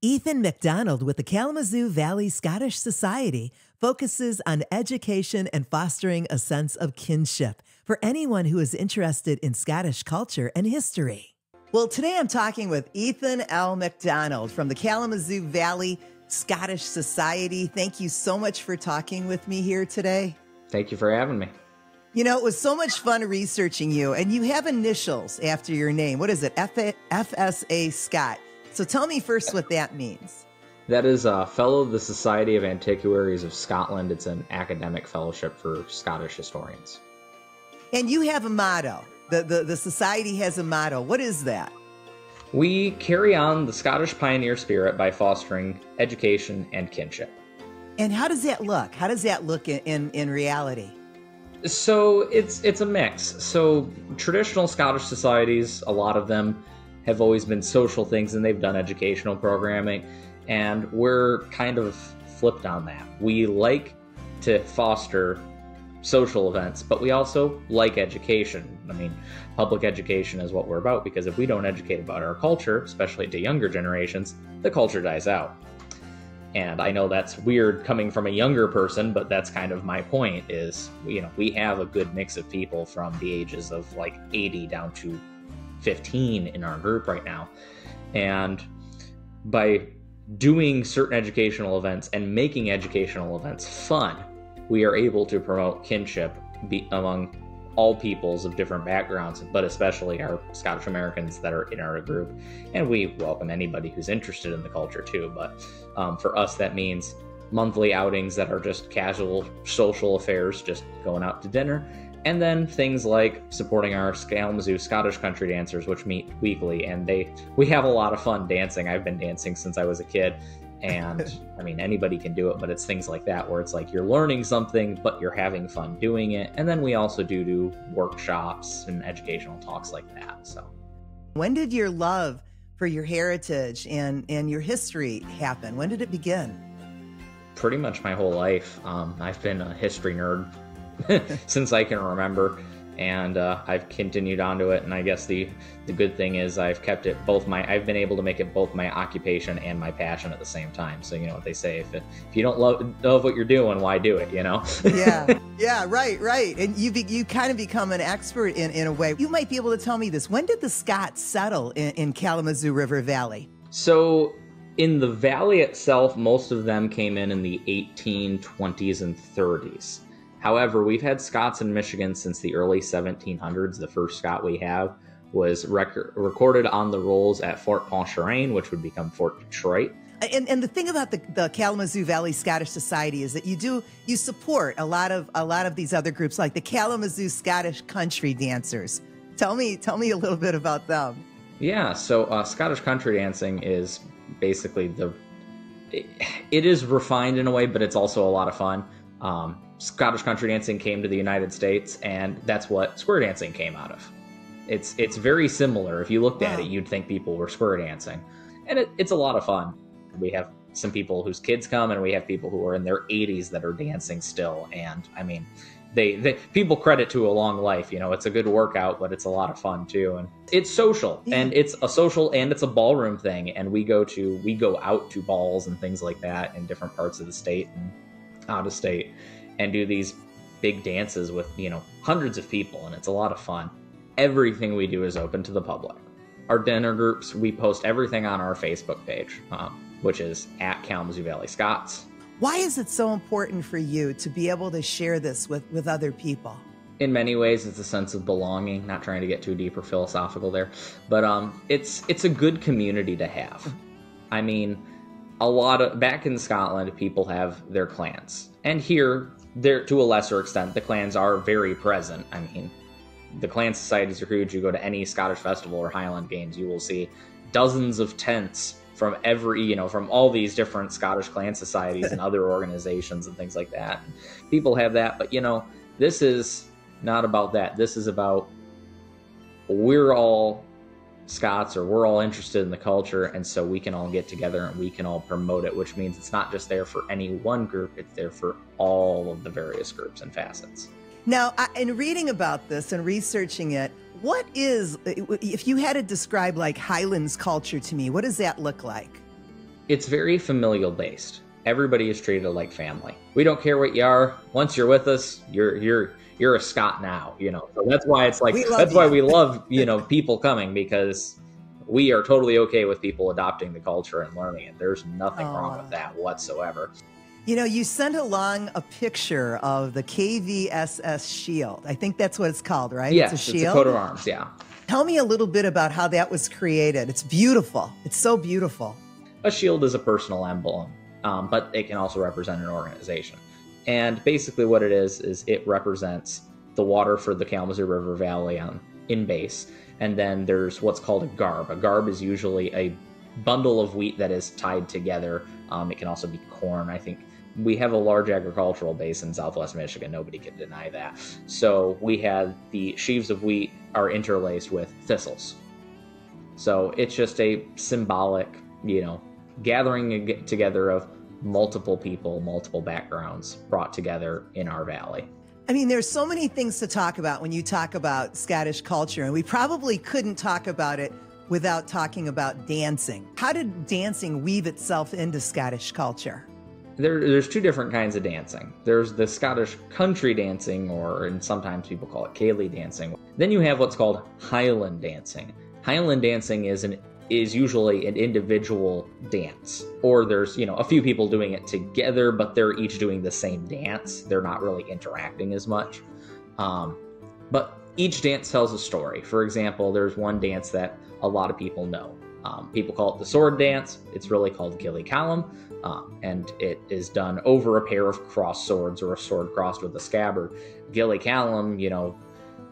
Ethan MacDonald with the Kalamazoo Valley Scottish Society focuses on education and fostering a sense of kinship for anyone who is interested in Scottish culture and history. Well, today I'm talking with Ethan L. MacDonald from the Kalamazoo Valley Scottish Society. Thank you so much for talking with me here today. Thank you for having me. You know, it was so much fun researching you, and you have initials after your name. What is it? FSA Scott. So tell me first what that means. That is a Fellow of the Society of Antiquaries of Scotland. It's an academic fellowship for Scottish historians. And you have a motto. The society has a motto. What is that? We carry on the Scottish pioneer spirit by fostering education and kinship. And how does that look? How does that look in reality? So it's a mix. So traditional Scottish societies, a lot of them have always been social things, and they've done educational programming, and we're kind of flipped on that. We like to foster social events, but we also like education. I mean, public education is what we're about, because if we don't educate about our culture, especially to younger generations, the culture dies out. And I know that's weird coming from a younger person, but that's kind of my point is, you know, we have a good mix of people from the ages of like 80 down to 15 in our group right now. And by doing certain educational events and making educational events fun, we are able to promote kinship among all peoples of different backgrounds, but especially our Scottish Americans that are in our group. And we welcome anybody who's interested in the culture too. But for us, that means monthly outings that are just casual social affairs, just going out to dinner. And then things like supporting our Kalamazoo Scottish country dancers, which meet weekly, and we have a lot of fun dancing. I've been dancing since I was a kid, and I mean, anybody can do it, but it's things like that where it's like you're learning something, but you're having fun doing it. And then we also do workshops and educational talks like that. So, when did your love for your heritage and your history happen? When did it begin? Pretty much my whole life. I've been a history nerd since I can remember, and I've continued on to it. And I guess the good thing is I've kept it I've been able to make it both my occupation and my passion at the same time. So you know what they say, if you don't love what you're doing, why do it, you know? yeah, right. And you kind of become an expert in a way. You might be able to tell me this. When did the Scots settle in Kalamazoo River Valley? So in the valley itself, most of them came in the 1820s and 30s. However, we've had Scots in Michigan since the early 1700s. The first Scot we have was recorded on the rolls at Fort Pontchartrain, which would become Fort Detroit. And the thing about the Kalamazoo Valley Scottish Society is that you support a lot of these other groups, like the Kalamazoo Scottish Country Dancers. Tell me a little bit about them. Yeah, so Scottish country dancing is basically it is refined in a way, but it's also a lot of fun. Scottish country dancing came to the United States, and that's what square dancing came out of. It's very similar. If you looked at it, you'd think people were square dancing. And it's a lot of fun. We have some people whose kids come, and we have people who are in their 80s that are dancing still. And I mean, people credit to a long life. You know, it's a good workout, but it's a lot of fun too. And it's social, and it's a social, and it's a ballroom thing. And we go out to balls and things like that in different parts of the state and out of state, and do these big dances with, you know, hundreds of people, and it's a lot of fun. Everything we do is open to the public. Our dinner groups, we post everything on our Facebook page, which is at Kalamazoo Valley Scots. Why is it so important for you to be able to share this with other people? In many ways, it's a sense of belonging, not trying to get too deep or philosophical there, but it's a good community to have. I mean, back in Scotland, people have their clans. And here, to a lesser extent, the clans are very present. I mean, the clan societies are huge. You go to any Scottish festival or Highland Games, you will see dozens of tents from from all these different Scottish clan societies and other organizations and things like that. People have that, but you know, this is not about that. This is about we're all Scots, or we're all interested in the culture, and so we can all get together and we can all promote it, which means it's not just there for any one group, it's there for all of the various groups and facets. Now, in reading about this and researching it, what is, if you had to describe like Highlands culture to me, what does that look like? It's very familial based. Everybody is treated like family. We don't care what you are. Once you're with us, you're a Scot now, you know. So that's why it's like that's why we love, you know, people coming, because we are totally okay with people adopting the culture and learning it. There's nothing wrong with that whatsoever. You know, you sent along a picture of the KVSS shield. I think that's what it's called, right? Yes, it's a shield. It's a coat of arms, yeah. Tell me a little bit about how that was created. It's beautiful. It's so beautiful. A shield is a personal emblem, but it can also represent an organization. And basically what it is it represents the water for the Kalamazoo River Valley in base. And then there's what's called a garb. A garb is usually a bundle of wheat that is tied together. It can also be corn. I think we have a large agricultural base in Southwest Michigan. Nobody can deny that. So we had the sheaves of wheat are interlaced with thistles. So it's just a symbolic, you know, gathering together of multiple people, multiple backgrounds brought together in our valley. I mean, there's so many things to talk about when you talk about Scottish culture, and we probably couldn't talk about it without talking about dancing. How did dancing weave itself into Scottish culture? There's two different kinds of dancing. There's the Scottish country dancing, and sometimes people call it ceilidh dancing. Then you have what's called Highland dancing. Highland dancing is usually an individual dance, or there's, you know, a few people doing it together, but they're each doing the same dance. They're not really interacting as much. But each dance tells a story. For example, there's one dance that a lot of people know. People call it the sword dance. It's really called Gilly Callum, and it is done over a pair of crossed swords, or a sword crossed with a scabbard. Gilly Callum, you know,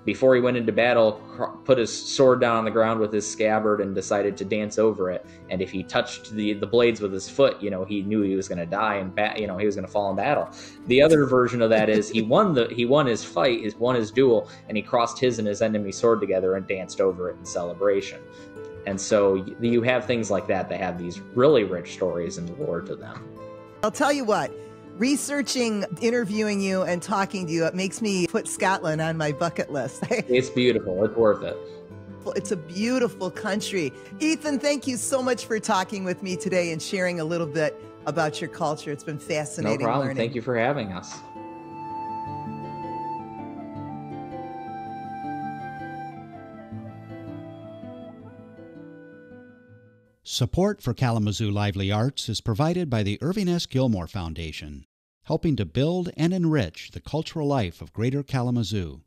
before he went into battle, put his sword down on the ground with his scabbard and decided to dance over it. And if he touched the blades with his foot, you know, he knew he was going to die, and he was going to fall in battle. The other version of that is he won his fight, he won his duel, and he crossed his and his enemy's sword together and danced over it in celebration. And so you have things like that have these really rich stories and lore to them. I'll tell you what, researching, interviewing you, and talking to you, it makes me put Scotland on my bucket list. It's beautiful. It's worth it. It's a beautiful country. Ethan, thank you so much for talking with me today and sharing a little bit about your culture. It's been fascinating. No problem. Learning. Thank you for having us. Support for Kalamazoo Lively Arts is provided by the Irving S. Gilmore Foundation, helping to build and enrich the cultural life of Greater Kalamazoo.